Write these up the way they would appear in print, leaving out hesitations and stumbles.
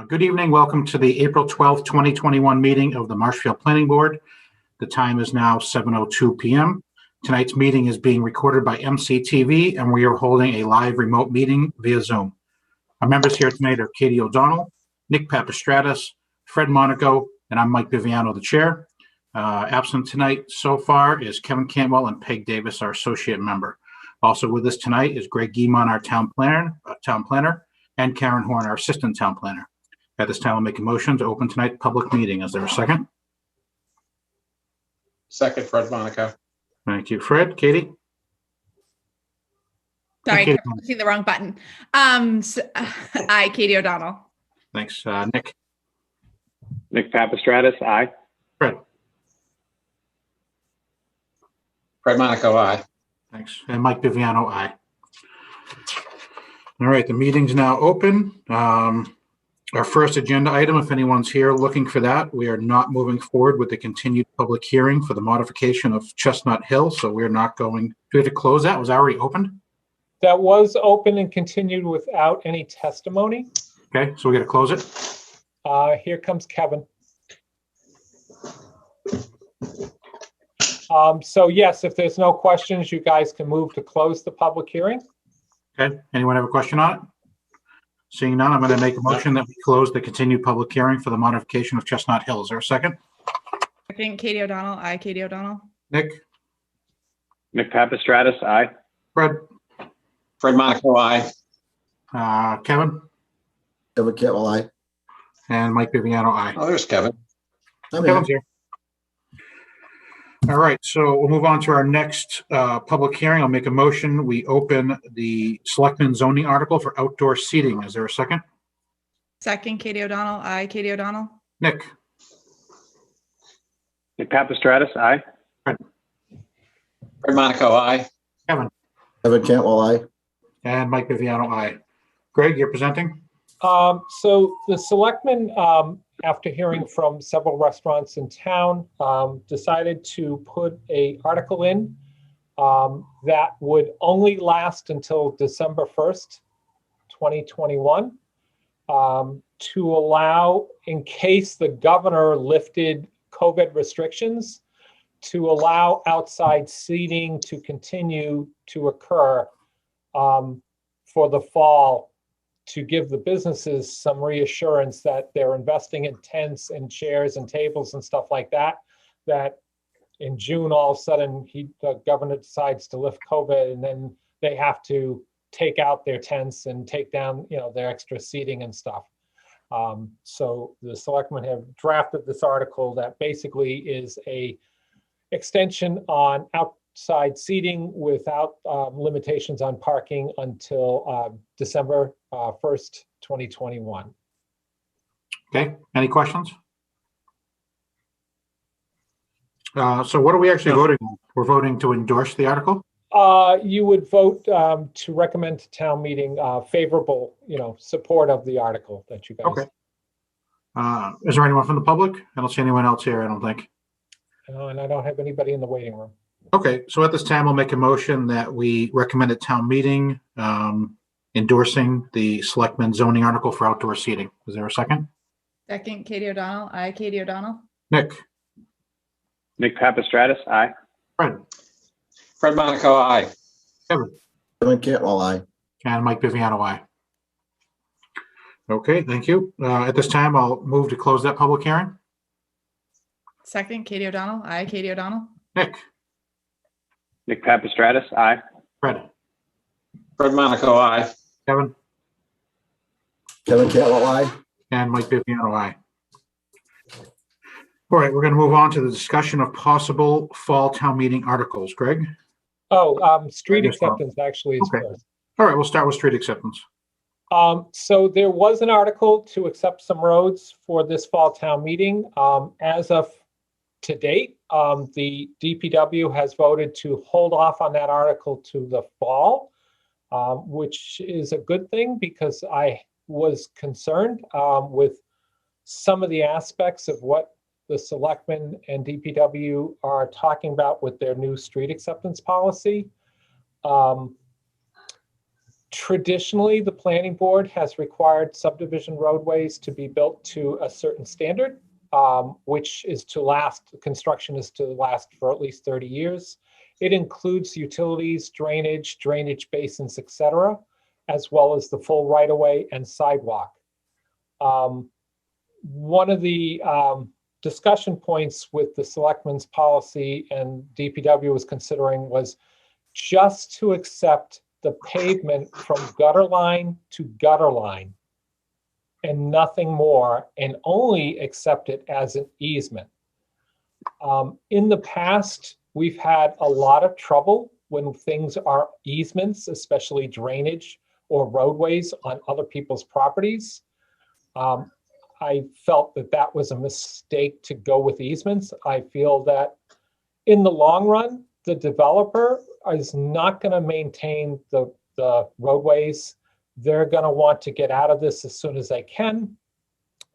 Good evening. Welcome to the April 12th, 2021 meeting of the Marshfield Planning Board. The time is now 7:02 p.m. Tonight's meeting is being recorded by MCTV, and we are holding a live remote meeting via Zoom. Our members here tonight are Katie O'Donnell, Nick Papastratis, Fred Monaco, and I'm Mike Viviano, the chair. Absent tonight so far is Kevin Cantwell and Peg Davis, our associate member. Also with us tonight is Greg Guimond, our town planner, and Karen Horn, our assistant town planner. At this time, I'll make a motion to open tonight's public meeting. Is there a second? Second, Fred Monaco. Thank you, Fred. Katie? Sorry, Katie. I'm pushing the wrong button. Aye, Katie O'Donnell. Thanks. Nick? Nick Papastratis, aye. Fred? Fred Monaco, aye. Thanks. And Mike Viviano, aye. All right, the meeting's now open. Our first agenda item, if anyone's here looking for that, we are not moving forward with the continued public hearing for the modification of Chestnut Hill, so we're not going. Do we have to close that? Was that already opened? That was open and continued without any testimony. Okay, so we got to close it. Here comes Kevin. So yes, if there's no questions, you guys can move to close the public hearing. Okay, anyone have a question on it? Seeing none, I'm going to make a motion that we close the continued public hearing for the modification of Chestnut Hill. Is there a second? Second, Katie O'Donnell. Aye, Katie O'Donnell. Nick? Nick Papastratis, aye. Fred? Fred Monaco, aye. Kevin? Kevin Cantwell, aye. And Mike Viviano, aye. Oh, there's Kevin. I'm Kevin's here. here. All right, so we'll move on to our next public hearing. I'll make a motion. We open the Selectmen zoning article for outdoor seating. Is there a second? Second, Katie O'Donnell. Aye, Katie O'Donnell. Nick? Nick Papastratis, aye. Fred Monaco, aye. Kevin? Kevin Cantwell, aye. And Mike Viviano, aye. Greg, you're presenting? So the selectmen, after hearing from several restaurants in town, decided to put an article in that would only last until December 1st, 2021, to allow, in case the governor lifted COVID restrictions, to allow outside seating to continue to occur for the fall, to give the businesses some reassurance that they're investing in tents and chairs and tables and stuff like that, that in June, all of a sudden, the governor decides to lift COVID, and then they have to take out their tents and take down, their extra seating and stuff. So the selectmen have drafted this article that basically is a extension on outside seating without limitations on parking until December 1st, 2021. Okay, any questions? So what are we actually voting on? We're voting to endorse the article? You would vote to recommend to town meeting favorable, support of the article that you guys. Okay. Is there anyone from the public? I don't see anyone else here, I don't think. And I don't have anybody in the waiting room. Okay, so at this time, we'll make a motion that we recommend at town meeting endorsing the Selectmen zoning article for outdoor seating. Is there a second? Second, Katie O'Donnell. Aye, Katie O'Donnell. Nick? Nick Papastratis, aye. Fred? Fred Monaco, aye. Kevin? Kevin Cantwell, aye. And Mike Viviano, aye. Okay, thank you. At this time, I'll move to close that public hearing. Second, Katie O'Donnell. Aye, Katie O'Donnell. Nick? Nick Papastratis, aye. Fred? Fred Monaco, aye. Kevin? Kevin Cantwell, aye. And Mike Viviano, aye. All right, we're going to move on to the discussion of possible fall town meeting articles. Greg? Street I guess not. acceptance actually is Okay. first. All right, we'll start with street acceptance. So there was an article to accept some roads for this fall town meeting. As of to date, the DPW has voted to hold off on that article to the fall, which is a good thing because I was concerned with some of the aspects of what the selectmen and DPW are talking about with their new street acceptance policy. Traditionally, the planning board has required subdivision roadways to be built to a certain standard, which is to last, construction is to last for at least 30 years. It includes utilities, drainage basins, et cetera, as well as the full right-of-way and sidewalk. One of the discussion points with the selectmen's policy and DPW was considering was just to accept the pavement from gutter line to gutter line and nothing more, and only accept it as an easement. In the past, we've had a lot of trouble when things are easements, especially drainage or roadways on other people's properties. I felt that that was a mistake to go with easements. I feel that in the long run, the developer is not going to maintain the roadways. They're going to want to get out of this as soon as they can.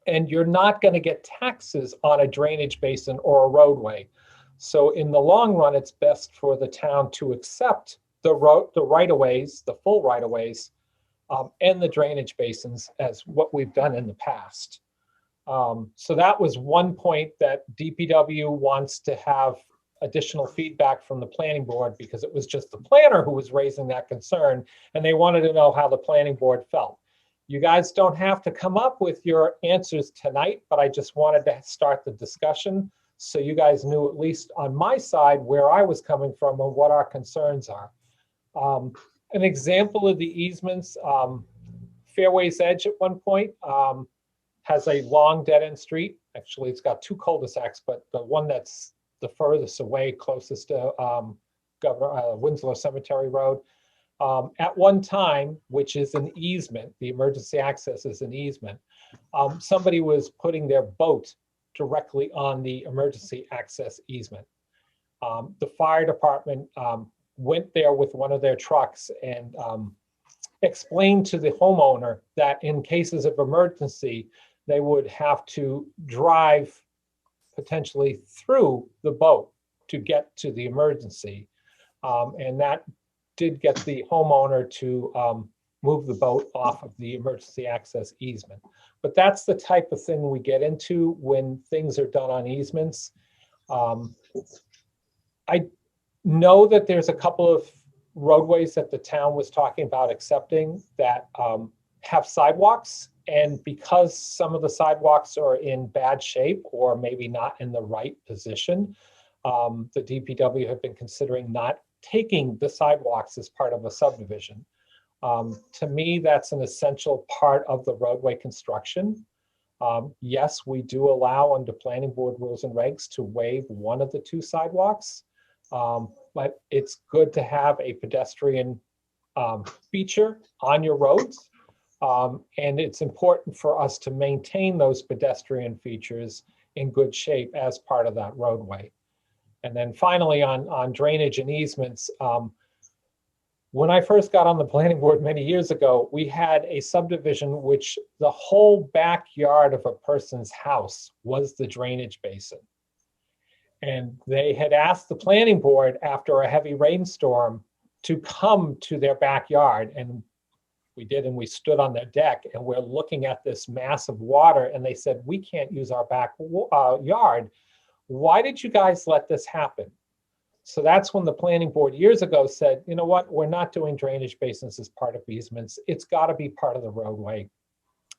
And you're not going to get taxes on a drainage basin or a roadway. So in the long run, it's best for the town to accept the right-of-ways, the full right-of-ways, and the drainage basins as what we've done in the past. So that was one point that DPW wants to have additional feedback from the planning board, because it was just the planner who was raising that concern, and they wanted to know how the planning board felt. You guys don't have to come up with your answers tonight, but I just wanted to start the discussion so you guys knew, at least on my side, where I was coming from and what our concerns are. An example of the easements, Fairway's Edge at one point has a long dead-end street. Actually, it's got two cul-de-sacs, but the one that's the furthest away, closest to Governor Winslow Cemetery Road, at one time, which is an easement, the emergency access is an easement, somebody was putting their boat directly on the emergency access easement. The fire department went there with one of their trucks and explained to the homeowner that in cases of emergency, they would have to drive potentially through the boat to get to the emergency. And that did get the homeowner to move the boat off of the emergency access easement. But that's the type of thing we get into when things are done on easements. I know that there's a couple of roadways that the town was talking about accepting that have sidewalks. And because some of the sidewalks are in bad shape or maybe not in the right position, the DPW have been considering not taking the sidewalks as part of a subdivision. To me, that's an essential part of the roadway construction. Yes, we do allow under planning board rules and regs to waive one of the two sidewalks, but it's good to have a pedestrian feature on your roads. And it's important for us to maintain those pedestrian features in good shape as part of that roadway. And then finally on drainage and easements, when I first got on the planning board many years ago, we had a subdivision which the whole backyard of a person's house was the drainage basin. And they had asked the planning board after a heavy rainstorm to come to their backyard, and we did, and we stood on their deck and we're looking at this mass of water, and they said, we can't use our backyard. Why did you guys let this happen? So that's when the planning board years ago said, you know what, we're not doing drainage basins as part of easements. It's got to be part of the roadway,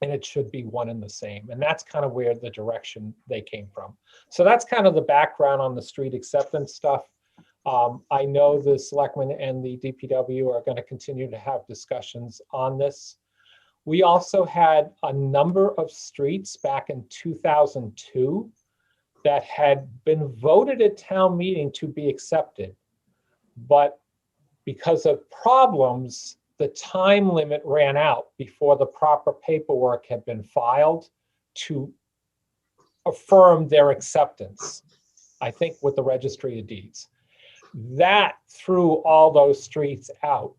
and it should be one and the same. And that's kind of where the direction they came from. So that's kind of the background on the street acceptance stuff. I know the selectmen and the DPW are going to continue to have discussions on this. We also had a number of streets back in 2002 that had been voted at town meeting to be accepted. But because of problems, the time limit ran out before the proper paperwork had been filed to affirm their acceptance, I think with the Registry of Deeds. That threw all those streets out.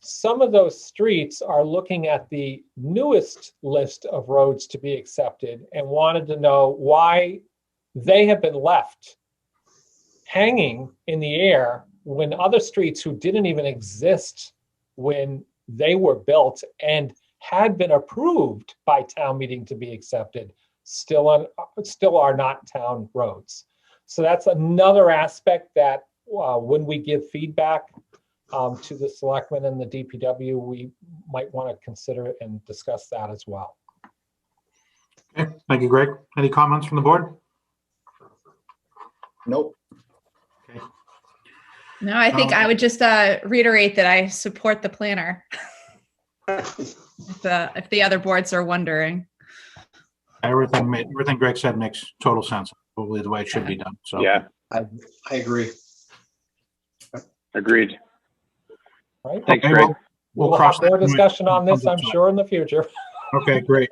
Some of those streets are looking at the newest list of roads to be accepted and wanted to know why they have been left hanging in the air when other streets who didn't even exist when they were built and had been approved by town meeting to be accepted, still are not town roads. So that's another aspect that when we give feedback to the selectmen and the DPW, we might want to consider it and discuss that as well. Okay, thank you, Greg. Any comments from the board? Nope. No, I think I would just reiterate that I support the planner. If the other boards are wondering. Everything Greg said makes total sense, probably the way it should be done. So, Yeah, I agree. agreed. Right? Thanks, Okay, Greg. we'll We'll cross have that more bridge discussion on when it this, I'm comes up to it. sure, in the future. Okay, great.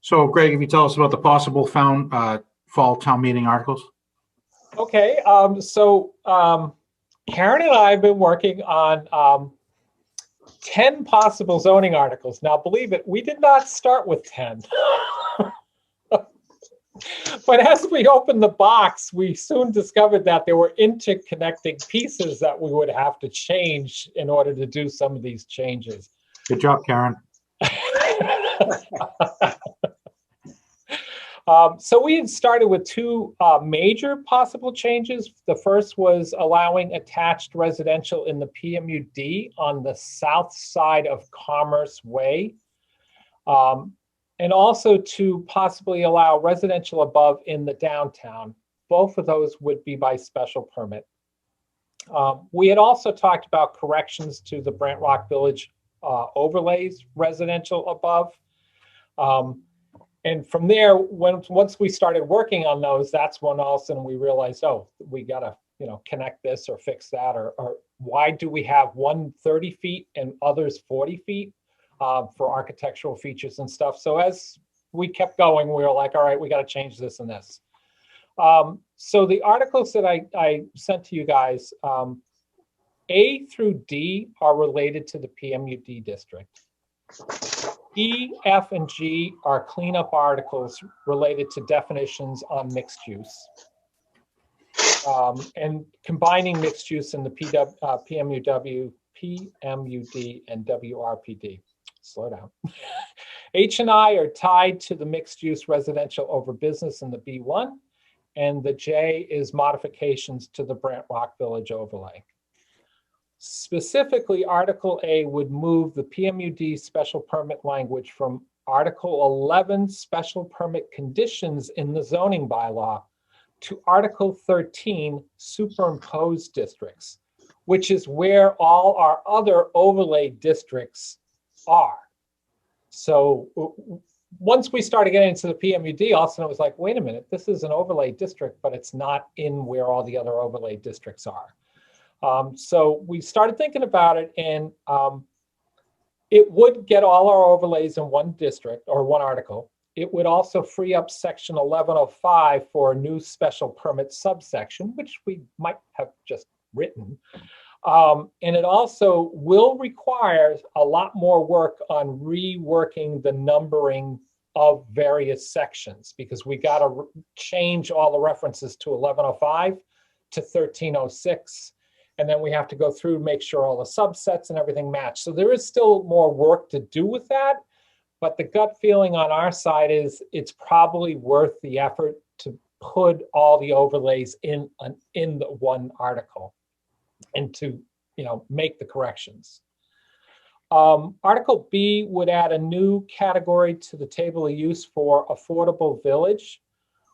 So Greg, if you tell us about the possible fall town meeting articles? Okay, so Karen and I have been working on 10 possible zoning articles. Now, believe it, we did not start with 10. But as we opened the box, we soon discovered that there were interconnecting pieces that we would have to change in order to do some of these changes. Good job, Karen. So we had started with two major possible changes. The first was allowing attached residential in the PMUD on the south side of Commerce Way. And also to possibly allow residential above in the downtown. Both of those would be by special permit. We had also talked about corrections to the Brant Rock Village overlays residential above. And from there, once we started working on those, that's when all of a sudden we realized, oh, we gotta connect this or fix that, or why do we have one 30 feet and others 40 feet for architectural features and stuff. So as we kept going, we were like, all right, we gotta change this and this. So the articles that I sent to you guys, A through D are related to the PMUD district. E, F, and G are cleanup articles related to definitions on mixed use. And combining mixed use in the PMUD, and WRPD. Slow down. H and I are tied to the mixed use residential over business in the B1, and the J is modifications to the Brant Rock Village overlay. Specifically, Article A would move the PMUD special permit language from Article 11 special permit conditions in the zoning bylaw to Article 13 superimposed districts, which is where all our other overlay districts are. So once we started getting into the PMUD, all of a sudden it was like, wait a minute, this is an overlay district, but it's not in where all the other overlay districts are. So we started thinking about it, and it would get all our overlays in one district or one article. It would also free up section 1105 for a new special permit subsection, which we might have just written. And it also will require a lot more work on reworking the numbering of various sections, because we got to change all the references to 1105 to 1306. And then we have to go through, make sure all the subsets and everything match. So there is still more work to do with that. But the gut feeling on our side is it's probably worth the effort to put all the overlays in the one article and to make the corrections. Article B would add a new category to the table of use for affordable village,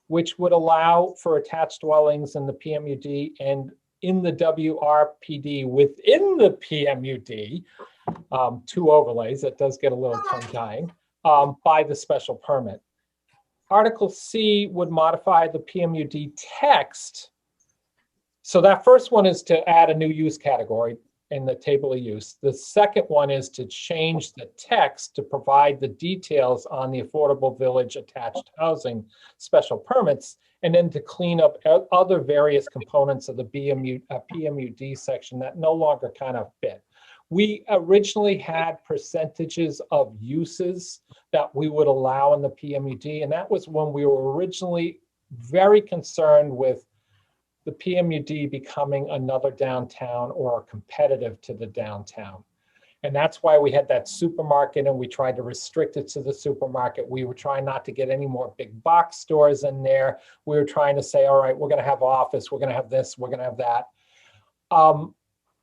which would allow for attached dwellings in the PMUD and in the WRPD within the PMUD, two overlays, that does get a little tongue-tying, by the special permit. Article C would modify the PMUD text. So that first one is to add a new use category in the table of use. The second one is to change the text to provide the details on the affordable village attached housing special permits, and then to clean up other various components of the PMUD section that no longer kind of fit. We originally had percentages of uses that we would allow in the PMUD, and that was when we were originally very concerned with the PMUD becoming another downtown or competitive to the downtown. And that's why we had that supermarket and we tried to restrict it to the supermarket. We were trying not to get any more big box stores in there. We were trying to say, all right, we're going to have office, we're going to have this, we're going to have that.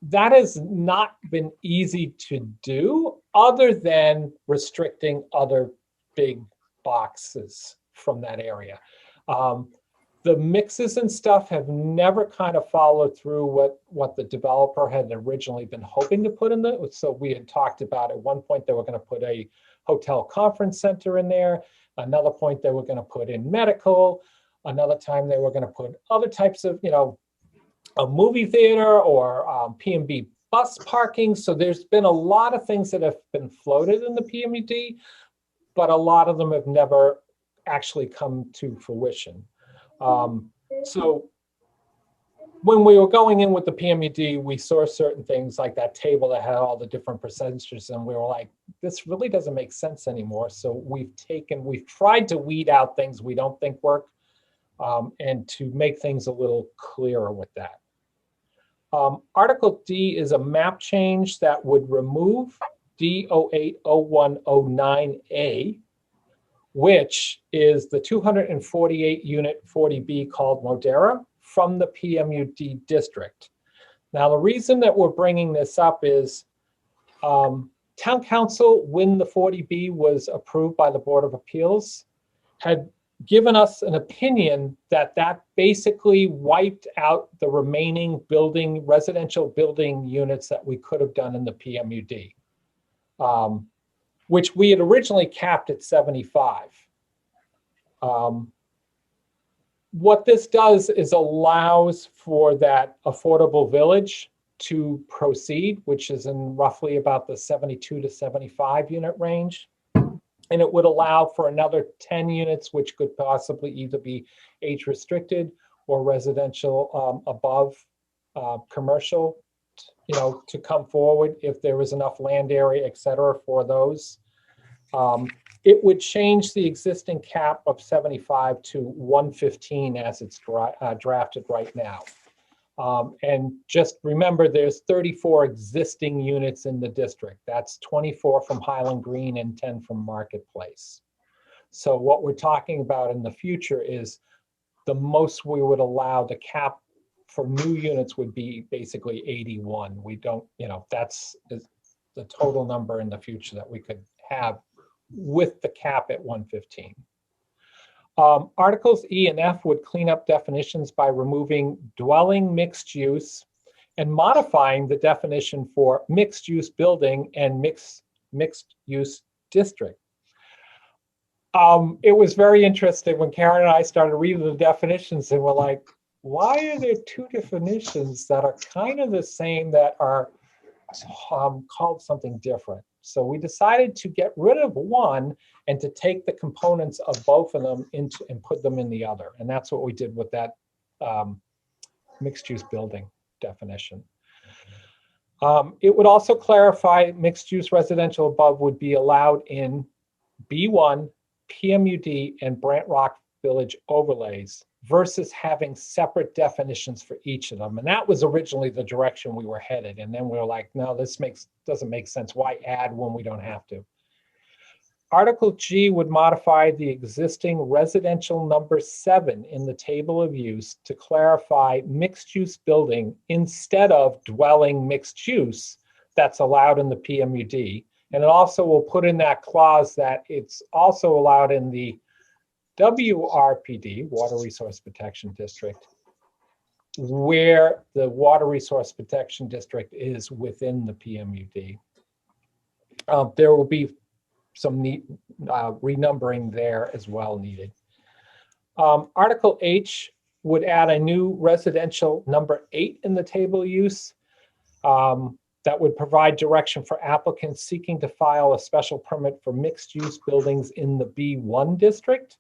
That has not been easy to do other than restricting other big boxes from that area. The mixes and stuff have never kind of followed through what the developer had originally been hoping to put in there. So we had talked about at one point they were going to put a hotel conference center in there. Another point they were going to put in medical. Another time they were going to put other types of, a movie theater or P&B bus parking. So there's been a lot of things that have been floated in the PMUD, but a lot of them have never actually come to fruition. So when we were going in with the PMUD, we saw certain things like that table that had all the different percentages, and we were like, this really doesn't make sense anymore. So we've tried to weed out things we don't think work, and to make things a little clearer with that. Article D is a map change that would remove D080109A, which is the 248 unit 40B called Modera from the PMUD district. Now, the reason that we're bringing this up is town council, when the 40B was approved by the Board of Appeals, had given us an opinion that basically wiped out the remaining residential building units that we could have done in the PMUD. Which we had originally capped at 75. What this does is allows for that affordable village to proceed, which is in roughly about the 72 to 75 unit range. And it would allow for another 10 units, which could possibly either be age restricted or residential above commercial, to come forward if there was enough land area, et cetera, for those. It would change the existing cap of 75 to 115 as it's drafted right now. And just remember, there's 34 existing units in the district. That's 24 from Highland Green and 10 from Marketplace. So what we're talking about in the future is the most we would allow the cap for new units would be basically 81. We don't, that's the total number in the future that we could have with the cap at 115. Articles E and F would clean up definitions by removing dwelling mixed use and modifying the definition for mixed use building and mixed use district. It was very interesting when Karen and I started reading the definitions, and we're like, why are there two definitions that are kind of the same that are called something different? So we decided to get rid of one and to take the components of both of them and put them in the other. And that's what we did with that mixed use building definition. It would also clarify mixed use residential above would be allowed in B1, PMUD, and Brant Rock Village overlays versus having separate definitions for each of them. And that was originally the direction we were headed. And then we were like, no, this doesn't make sense. Why add when we don't have to? Article G would modify the existing residential number 7 in the table of use to clarify mixed use building instead of dwelling mixed use that's allowed in the PMUD. And it also will put in that clause that it's also allowed in the WRPD, Water Resource Protection District, where the Water Resource Protection District is within the PMUD. There will be some neat renumbering there as well needed. Article H would add a new residential number 8 in the table use that would provide direction for applicants seeking to file a special permit for mixed use buildings in the B1 district.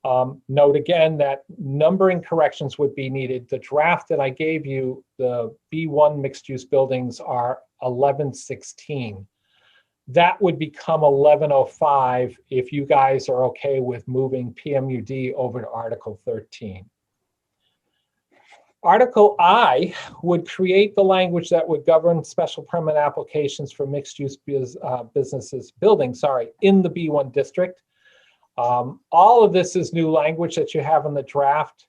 Note again that numbering corrections would be needed. The draft that I gave you, the B1 mixed use buildings are 1116. That would become 1105 if you guys are okay with moving PMUD over to Article 13. Article I would create the language that would govern special permit applications for mixed-use buildings, in the B1 district. All of this is new language that you have in the draft.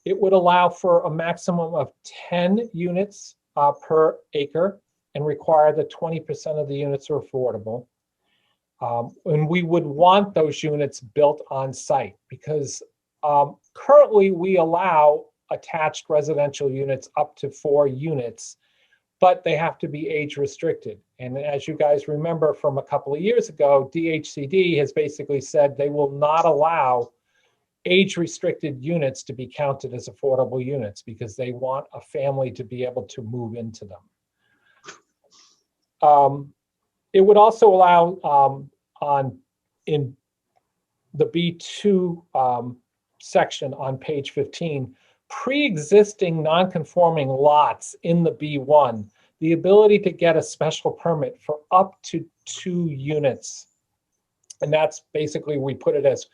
It would allow for a maximum of 10 units per acre and require that 20% of the units are affordable. And we would want those units built on site because currently we allow attached residential units up to 4 units, but they have to be age restricted. And as you guys remember from a couple of years ago, DHCD has basically said they will not allow age restricted units to be counted as affordable units because they want a family to be able to move into them. It would also allow in the B2 section on page 15, pre-existing non-conforming lots in the B1, the ability to get a special permit for up to 2 units. And that's basically, we put it as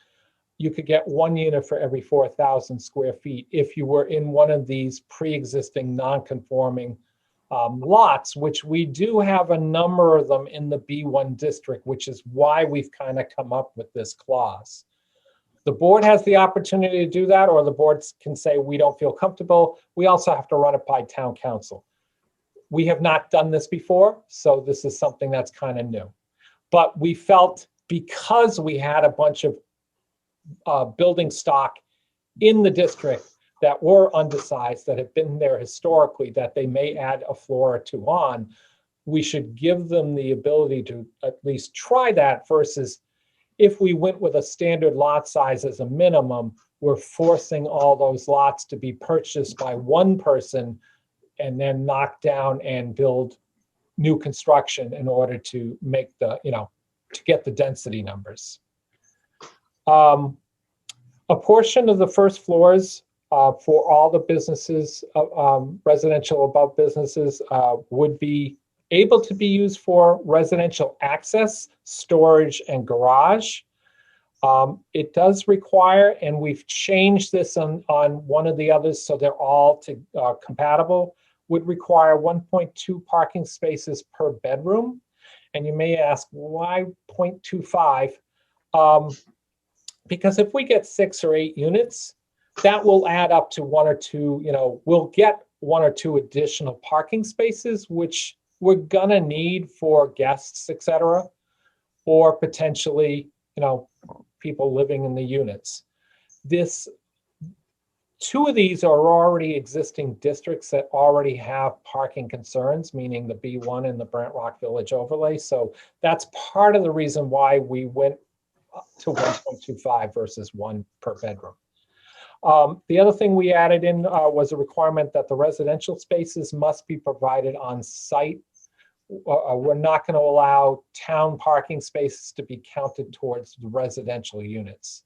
you could get 1 unit for every 4,000 square feet if you were in one of these pre-existing non-conforming lots, which we do have a number of them in the B1 district, which is why we've kind of come up with this clause. The board has the opportunity to do that, or the board can say, we don't feel comfortable. We also have to run it by town council. We have not done this before, so this is something that's kind of new. But we felt because we had a bunch of building stock in the district that were undersized, that have been there historically, that they may add a floor or 2 on, we should give them the ability to at least try that versus if we went with a standard lot size as a minimum, we're forcing all those lots to be purchased by one person and then knock down and build new construction in order to make the, to get the density numbers. A portion of the first floors for all the businesses, residential above businesses, would be able to be used for residential access, storage, and garage. It does require, and we've changed this on one of the others so they're all compatible, would require 1.2 parking spaces per bedroom. And you may ask, why 0.25? Because if we get 6 or 8 units, that will add up to 1 or 2, we'll get 1 or 2 additional parking spaces, which we're gonna need for guests, et cetera, or potentially, people living in the units. 2 of these are already existing districts that already have parking concerns, meaning the B1 and the Brant Rock Village overlay. So that's part of the reason why we went to 1.25 versus 1 per bedroom. The other thing we added in was a requirement that the residential spaces must be provided on site. We're not going to allow town parking spaces to be counted towards the residential units.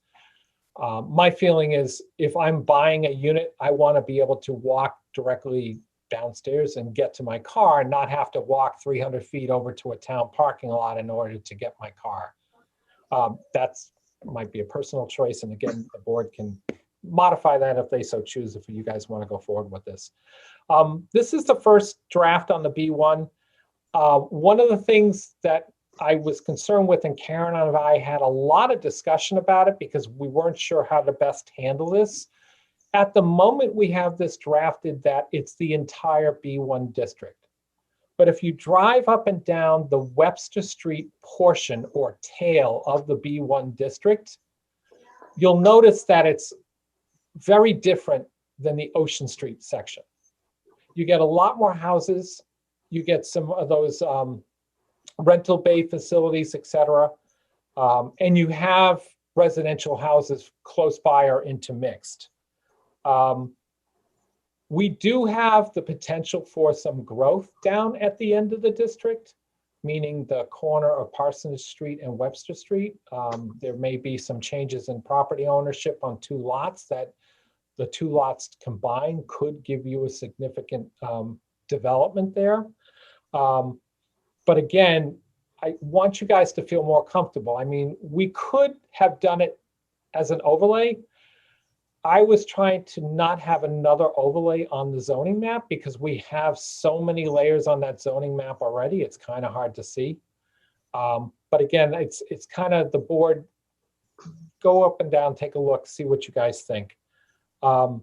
My feeling is if I'm buying a unit, I want to be able to walk directly downstairs and get to my car and not have to walk 300 feet over to a town parking lot in order to get my car. That's might be a personal choice. And again, the board can modify that if they so choose, if you guys want to go forward with this. This is the first draft on the B1. One of the things that I was concerned with, and Karen and I had a lot of discussion about it because we weren't sure how to best handle this. At the moment we have this drafted that it's the entire B1 district. But if you drive up and down the Webster Street portion or tail of the B1 district, you'll notice that it's very different than the Ocean Street section. You get a lot more houses. You get some of those rental bay facilities, et cetera. And you have residential houses close by or intermixed. We do have the potential for some growth down at the end of the district, meaning the corner of Parsonage Street and Webster Street. There may be some changes in property ownership on 2 lots that the 2 lots combined could give you a significant development there. But again, I want you guys to feel more comfortable. I mean, we could have done it as an overlay. I was trying to not have another overlay on the zoning map because we have so many layers on that zoning map already. It's kind of hard to see. But again, it's kind of the board, go up and down, take a look, see what you guys think. The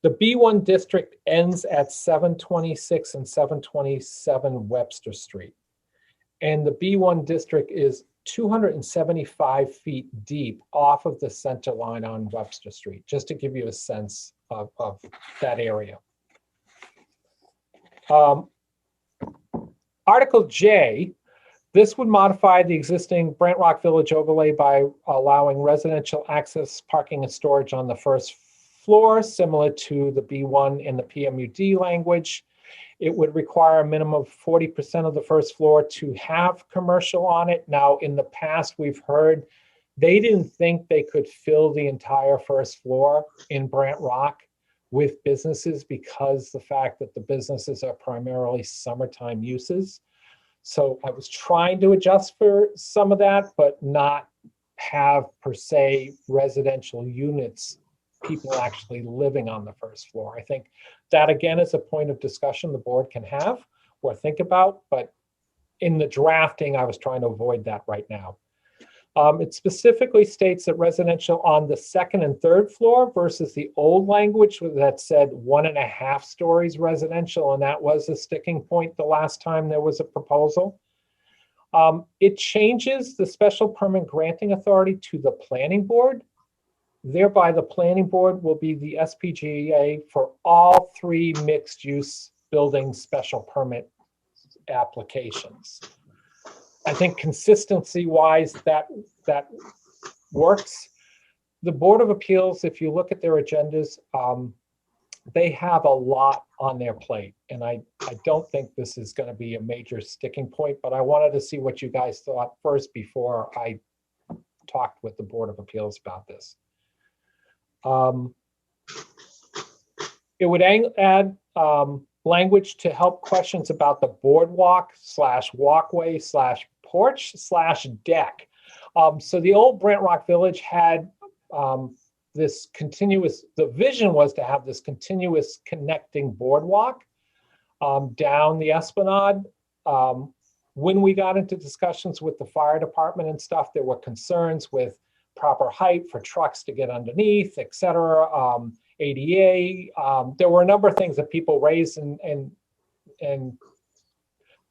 B1 district ends at 726 and 727 Webster Street. And the B1 district is 275 feet deep off of the center line on Webster Street, just to give you a sense of that area. Article J, this would modify the existing Brant Rock Village overlay by allowing residential access, parking, and storage on the first floor, similar to the B1 and the PMUD language. It would require a minimum of 40% of the first floor to have commercial on it. Now, in the past, we've heard they didn't think they could fill the entire first floor in Brant Rock with businesses because the fact that the businesses are primarily summertime uses. So I was trying to adjust for some of that, but not have per se residential units, people actually living on the first floor. I think that again is a point of discussion the board can have or think about, but in the drafting, I was trying to avoid that right now. It specifically states that residential on the second and third floor versus the old language that said 1.5 stories residential, and that was a sticking point the last time there was a proposal. It changes the special permit granting authority to the planning board. Thereby, the planning board will be the SPGA for all 3 mixed-use building special permit applications. I think consistency-wise, that works. The Board of Appeals, if you look at their agendas, they have a lot on their plate, and I don't think this is going to be a major sticking point, but I wanted to see what you guys thought first before I talked with the Board of Appeals about this. It would add language to help questions about the boardwalk / walkway / porch / deck. So the old Brant Rock Village had this continuous, the vision was to have this continuous connecting boardwalk down the Esplanade. When we got into discussions with the fire department and stuff, there were concerns with proper height for trucks to get underneath, et cetera. ADA. There were a number of things that people raised, and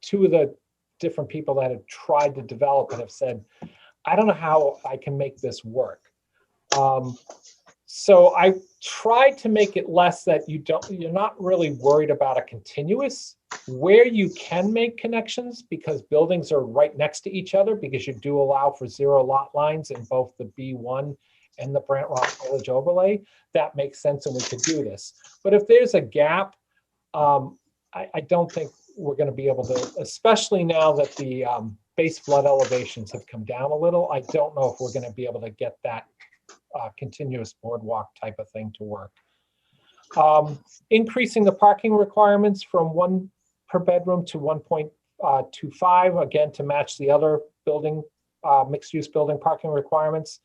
2 of the different people that have tried to develop it have said, I don't know how I can make this work. So I tried to make it less that you're not really worried about a continuous, where you can make connections because buildings are right next to each other, because you do allow for 0 lot lines in both the B1 and the Brant Rock Village overlay. That makes sense, and we could do this. But if there's a gap, I don't think we're going to be able to, especially now that the base flood elevations have come down a little. I don't know if we're going to be able to get that continuous boardwalk type of thing to work. Increasing the parking requirements from 1 per bedroom to 1.25, again, to match the other building, mixed-use building parking requirements.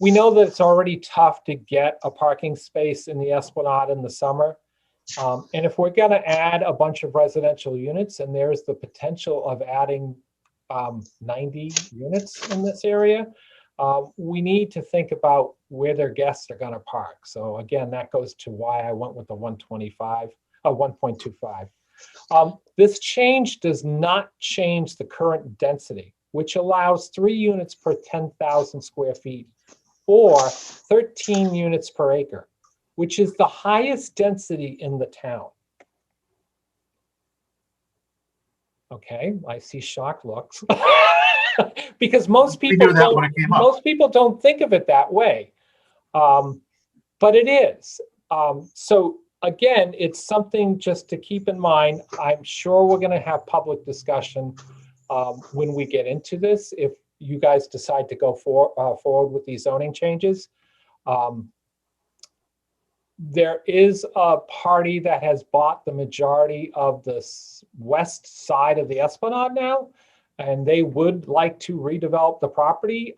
We know that it's already tough to get a parking space in the Esplanade in the summer. And if we're going to add a bunch of residential units, and there's the potential of adding 90 units in this area, we need to think about where their guests are going to park. So again, that goes to why I went with the 1.25. This change does not change the current density, which allows 3 units per 10,000 square feet or 13 units per acre, which is the highest density in the town. Okay, I see shocked looks. Because most people don't think of it that way, but it is. So again, it's something just to keep in mind. I'm sure we're going to have public discussion when we get into this. If you guys decide to go forward with these zoning changes, there is a party that has bought the majority of the west side of the Esplanade now, and they would like to redevelop the property.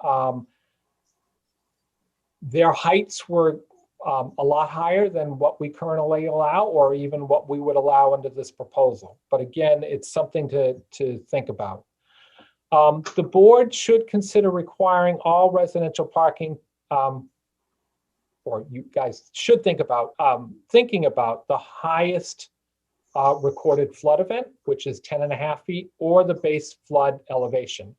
Their heights were a lot higher than what we currently allow, or even what we would allow under this proposal. But again, it's something to think about. The board should consider requiring all residential parking, or you guys should think about thinking about the highest recorded flood event, which is 10.5 feet, or the base flood elevation.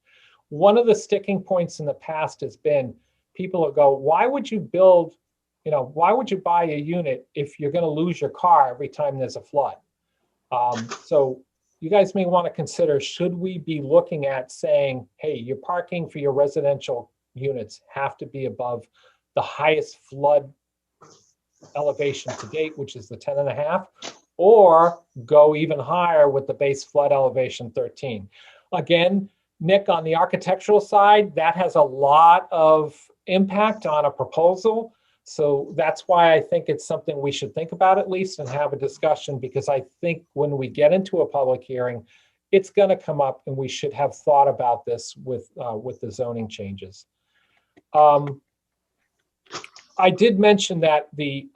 One of the sticking points in the past has been people will go, why would you build, why would you buy a unit if you're going to lose your car every time there's a flood? So you guys may want to consider, should we be looking at saying, hey, your parking for your residential units have to be above the highest flood elevation to date, which is the 10.5, or go even higher with the base flood elevation 13. Again, Nick, on the architectural side, that has a lot of impact on a proposal. So that's why I think it's something we should think about at least and have a discussion, because I think when we get into a public hearing, it's going to come up and we should have thought about this with the zoning changes. I did mention that the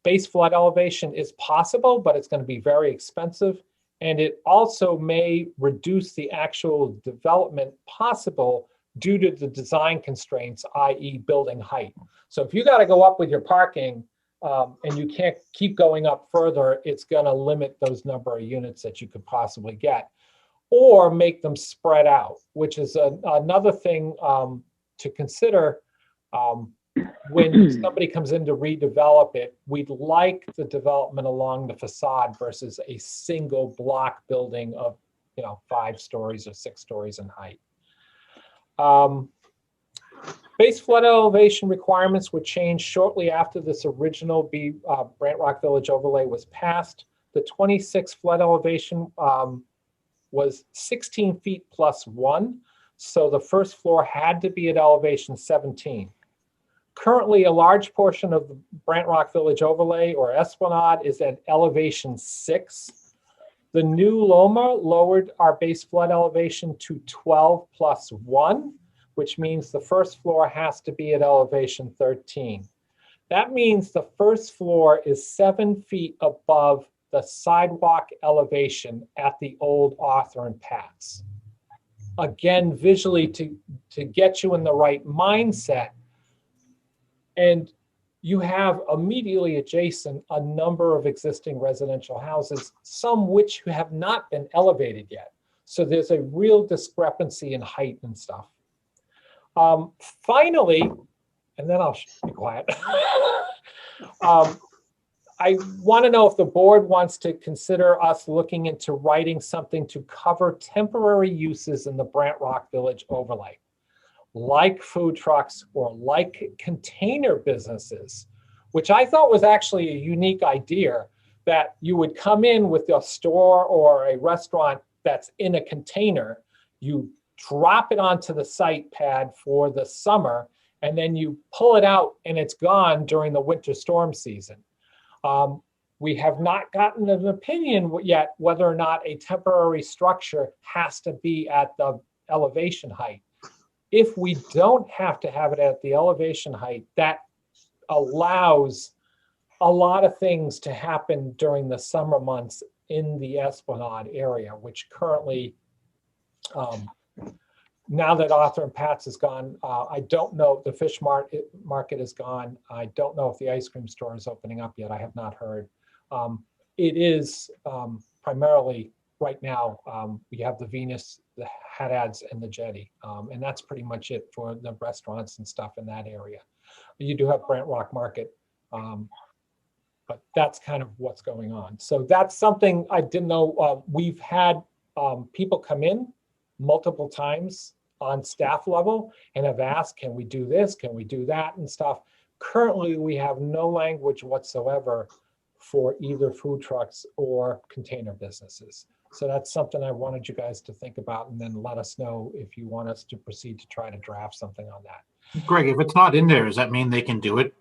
base flood elevation is possible, but it's going to be very expensive. And it also may reduce the actual development possible due to the design constraints, i.e. building height. So if you got to go up with your parking and you can't keep going up further, it's going to limit those number of units that you could possibly get, or make them spread out, which is another thing to consider. When somebody comes in to redevelop it, we'd like the development along the facade versus a single block building of 5 stories or 6 stories in height. Base flood elevation requirements were changed shortly after this original Brant Rock Village overlay was passed. The 26 flood elevation was 16 feet plus 1. So the first floor had to be at elevation 17. Currently, a large portion of the Brant Rock Village overlay, or Esplanade, is at elevation 6. The new Loma lowered our base flood elevation to 12 plus 1, which means the first floor has to be at elevation 13. That means the first floor is 7 feet above the sidewalk elevation at the old Arthur and Pat's. Again, visually to get you in the right mindset. And you have immediately adjacent a number of existing residential houses, some which have not been elevated yet. So there's a real discrepancy in height and stuff. Finally, and then I'll be quiet. I want to know if the board wants to consider us looking into writing something to cover temporary uses in the Brant Rock Village overlay, like food trucks or like container businesses, which I thought was actually a unique idea, that you would come in with a store or a restaurant that's in a container, you drop it onto the site pad for the summer, and then you pull it out and it's gone during the winter storm season. We have not gotten an opinion yet whether or not a temporary structure has to be at the elevation height. If we don't have to have it at the elevation height, that allows a lot of things to happen during the summer months in the Esplanade area, which currently, now that Arthur and Pat's is gone, I don't know, the fish market is gone. I don't know if the ice cream store is opening up yet. I have not heard. It is primarily right now, we have the Venus, the Haddads, and the Jetty. And that's pretty much it for the restaurants and stuff in that area. You do have Brant Rock Market, but that's kind of what's going on. So that's something I didn't know. We've had people come in multiple times on staff level and have asked, can we do this? Can we do that and stuff? Currently, we have no language whatsoever for either food trucks or container businesses. So that's something I wanted you guys to think about, and then let us know if you want us to proceed to try to draft something on that. Greg, if it's not in there, does that mean they can do it?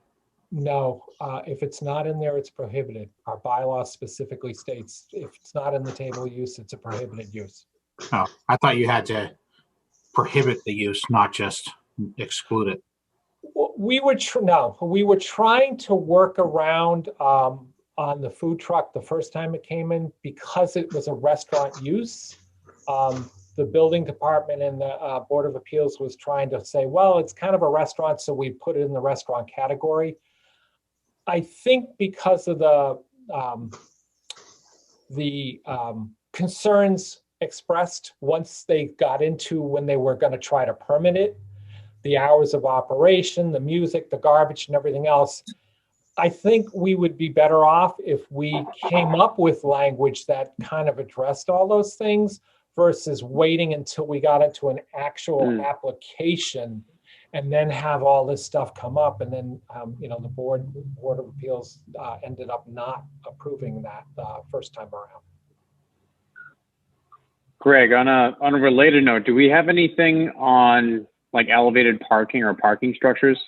No, if it's not in there, it's prohibited. Our bylaw specifically states if it's not in the table of use, it's a prohibited use. Oh, I thought you had to prohibit the use, not just exclude it. We were trying to work around on the food truck the first time it came in because it was a restaurant use. The building department and the Board of Appeals was trying to say, well, it's kind of a restaurant, so we put it in the restaurant category. I think because of the concerns expressed once they got into when they were going to try to permit it, the hours of operation, the music, the garbage, and everything else, I think we would be better off if we came up with language that kind of addressed all those things versus waiting until we got into an actual application and then have all this stuff come up. And then, the Board of Appeals ended up not approving that first time around. Greg, on a related note, do we have anything on like elevated parking or parking structures?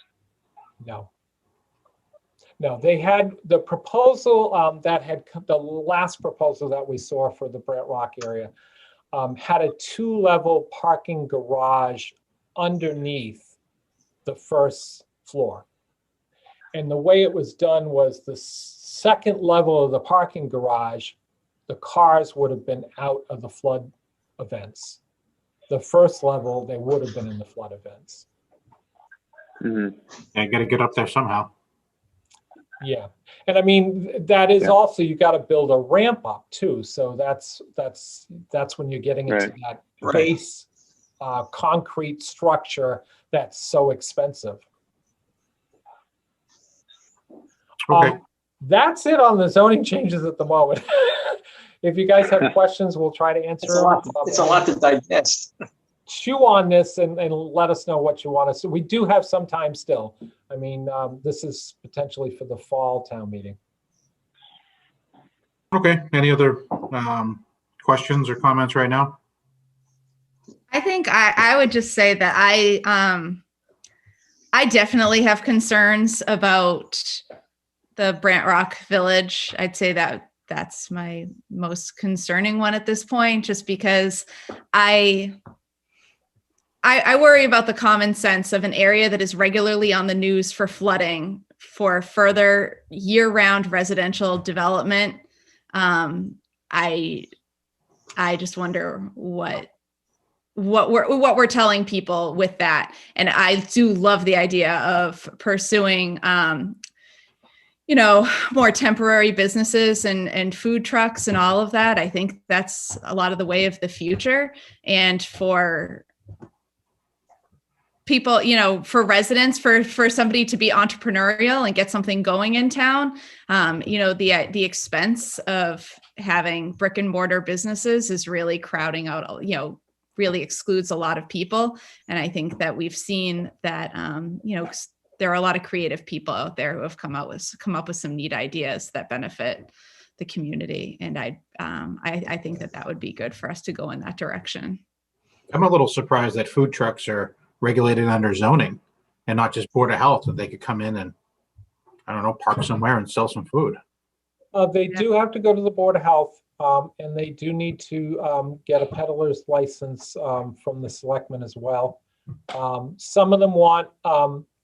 No, they had the proposal the last proposal that we saw for the Brant Rock area had a 2-level parking garage underneath the first floor. And the way it was done was the second level of the parking garage, the cars would have been out of the flood events. The first level, they would have been in the flood events. Mm-hmm. I got to get up there somehow. Yeah, and I mean that is also, you got to build a ramp up too. So that's when you're getting into that base concrete structure that's so expensive. Okay. That's it on the zoning changes at the moment. If you guys have questions, we'll try to answer them. It's a lot to digest. Chew on this and let us know what you want to see. We do have some time still. I mean, this is potentially for the fall town meeting. Okay. Any other questions or comments right now? I think I would just say that I definitely have concerns about the Brant Rock Village. I'd say that that's my most concerning one at this point, just because I worry about the common sense of an area that is regularly on the news for flooding, for further year-round residential development. I just wonder what we're telling people with that. And I do love the idea of pursuing, more temporary businesses and food trucks and all of that. I think that's a lot of the way of the future. And for people, for residents, for somebody to be entrepreneurial and get something going in town, the expense of having brick and mortar businesses is really crowding out, really excludes a lot of people. And I think that we've seen that, there are a lot of creative people out there who have come up with some neat ideas that benefit the community. And I think that would be good for us to go in that direction. I'm a little surprised that food trucks are regulated under zoning and not just Board of Health, that they could come in and, I don't know, park somewhere and sell some food. They do have to go to the Board of Health, and they do need to get a peddler's license from the selectmen as well. Some of them want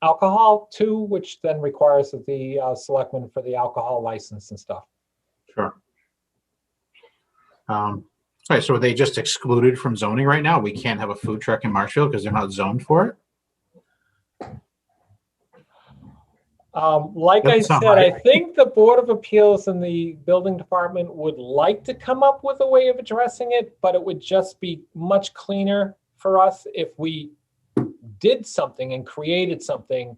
alcohol too, which then requires the selectmen for the alcohol license and stuff. Sure. All right, so are they just excluded from zoning right now? We can't have a food truck in Marshfield because they're not zoned for it? Like I That's not said, right. I think the Board of Appeals and the building department would like to come up with a way of addressing it, but it would just be much cleaner for us if we did something and created something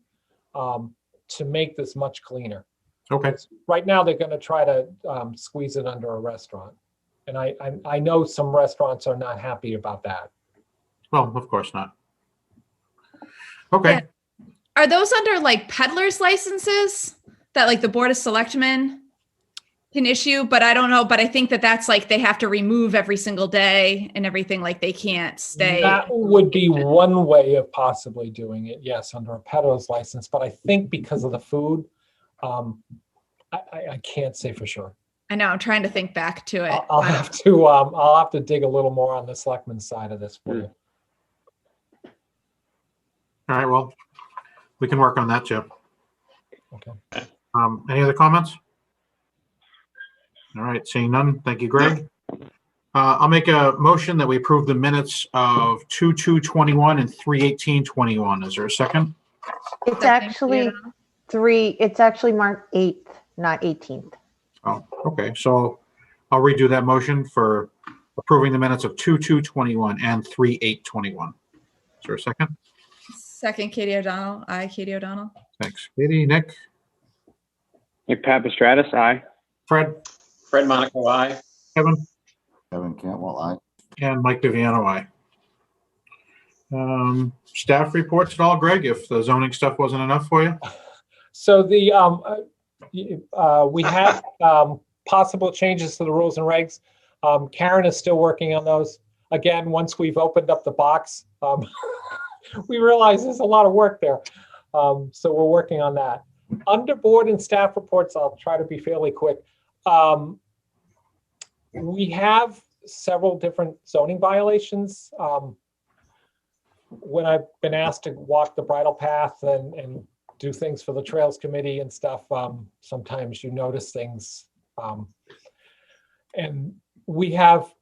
to make this much cleaner. Okay. Right now, they're going to try to squeeze it under a restaurant. And I know some restaurants are not happy about that. Well, of course not. Okay. Yeah. Are those under like peddler's licenses that like the Board of Selectmen can issue? But I don't know. But I think that's like they have to remove every single day and everything. Like they can't stay. That would be one way of possibly doing it. Yes, under a peddler's license. But I think because of the food, I can't say for sure. I know. I'm trying to think back to it. I'll have to dig a little more on the selectmen's side of this for you. All right. Well, We can work on that too. Okay. Any other comments? All right, seeing none. Thank you, Greg. I'll make a motion that we approve the minutes of 2/2/21 and 3/18/21. Is there a second? It's Second, actually Katie it's actually marked 8th, not 18th. Oh, okay. So I'll redo that motion for approving the minutes of 2/2/21 and 3/8/21. Is there a second? Second, Katie O'Donnell. Aye, Katie O'Donnell. Thanks. Katie, Nick, Nick Papastratus, aye. Fred, Fred Monaco, aye. Kevin, Kevin Cantwell, aye. and Mike Viviano, aye. Staff reports at all, Greg, if the zoning stuff wasn't enough for you? So we have possible changes to the rules and regs. Karen is still working on those. Again, once we've opened up the box, we realize there's a lot of work there. So we're working on that. Under board and staff reports, I'll try to be fairly quick. We have several different zoning violations. When I've been asked to walk the bridle path and do things for the Trails Committee and stuff, sometimes you notice things. And we have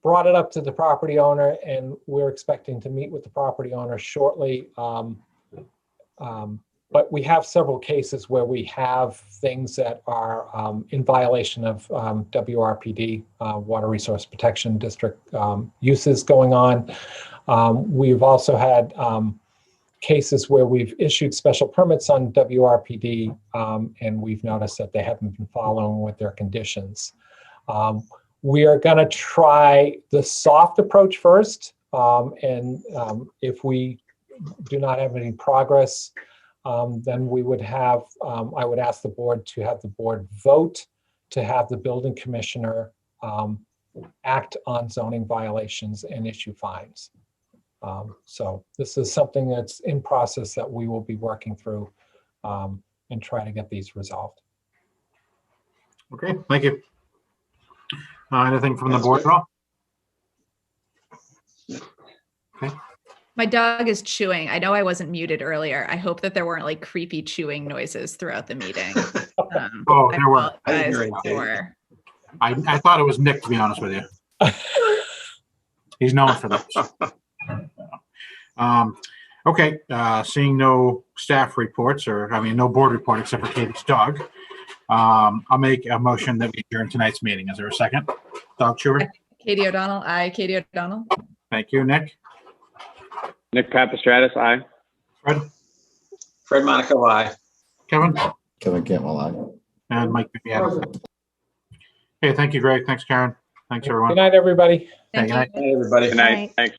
brought it up to the property owner, and we're expecting to meet with the property owner shortly. But we have several cases where we have things that are in violation of WRPD, Water Resource Protection District uses going on. We've also had cases where we've issued special permits on WRPD, and we've noticed that they haven't been following with their conditions. We are going to try the soft approach first, and if we do not have any progress, then we would have, I would ask the board to have the board vote to have the building commissioner act on zoning violations and issue fines. So this is something that's in process that we will be working through and try to get these resolved. Okay, thank you. Anything from the board at all? Okay. My dog is chewing. I know I wasn't muted earlier. I hope that there weren't like creepy chewing noises throughout the meeting. Oh, there were. I didn't hear apologize anything. for- I thought it was Nick, to be honest with you. He's known for this. Okay, seeing no staff reports, no board report except for Katie's dog. I'll make a motion that we adjourn tonight's meeting. Is there a second? Dog chewer? Katie O'Donnell. Aye, Katie O'Donnell. Thank you, Nick. Nick Papastratus, aye. Fred, Fred Monaco, aye. Kevin, Kevin Cantwell, aye. and Mike Viviano. Okay, thank you, Greg. Thanks, Karen. Thanks, everyone. Good night, everybody. Thank good night. you. Hey, everybody. Good night, Night. thanks.